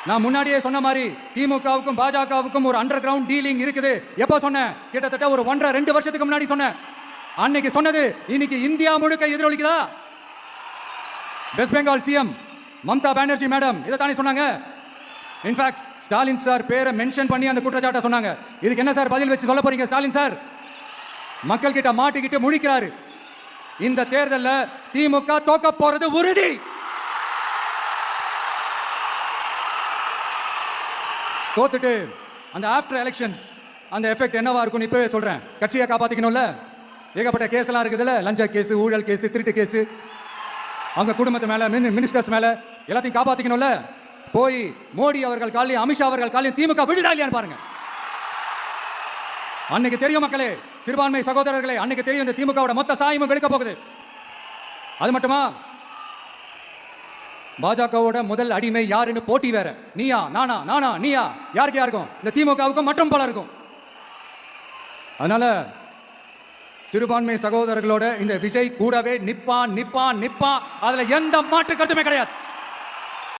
நான் முன்னாடியே சொன்ன மாதிரி திமுகவுக்கும் பாஜகவுக்கும் ஒரு அண்டர் கிரவுண்ட் டீலிங் இருக்குது. எப்போ சொன்னேன்? கிட்டத்தட்ட ஒரு 1.5-2 வருஷத்துக்கு முன்னாடி சொன்னேன். அன்னைக்கு சொன்னது இன்னைக்கு இந்தியா முழுக்க எதிரொலிக்குதா? West Bengal CM Mamata Banerjee madam இதை தானே சொன்னாங்க. இன்ஃபேக்ட் ஸ்டாலின் சார் பேரை மென்ஷன் பண்ணி அந்த குற்றச்சாட்டை சொன்னாங்க. இதுக்கு என்ன சார் பதில் வச்சு சொல்ல போறீங்க? ஸ்டாலின் சார் மக்கள் கிட்ட மாட்டிக்கிட்டு முழிக்கிறாரு. இந்த தேர்தலில் திமுக தோக்க போறது உறுதி. தோத்துட்டு அந்த ஆஃப்டர் எலெக்ஷன்ஸ் அந்த எஃபெக்ட் என்னவா இருக்கும்னு இப்பவே சொல்றேன். கட்சியை காப்பாத்திக்கணும்ல, ஏகப்பட்ட கேஸ் எல்லாம் இருக்குதுல்ல, லஞ்ச கேஸ், ஊழல் கேஸ், திருட்டு கேஸ், அவங்க குடும்பத்து மேல, மினிஸ்டர்ஸ் மேல எல்லாத்தையும் காப்பாத்திக்கணும்ல. போய் மோடி அவர்கள் காலையும் அமித்ஷா அவர்கள் காலையும் திமுக விழுதா இல்லையான்னு பாருங்க. அன்னைக்கு தெரியும் மக்களே, சிறுபான்மை சகோதரர்களே, அன்னைக்கு தெரியும் இந்த திமுகவோட மொத்த சாயமும் வெளுக்க போகுது. அது மட்டுமா, பாஜகவோட முதல் அடிமை யாருன்னு போட்டி வேற. நீயா நானா, நானா நீயா, யாருக்கு யாருக்கும், இந்த திமுகவுக்கும் மற்றும் பல இருக்கும். அதனால சிறுபான்மை சகோதரர்களோட இந்த விஜய் கூடவே நிப்பான் நிப்பான் நிப்பான், அதுல எந்த மாற்று கருத்துமே கிடையாது.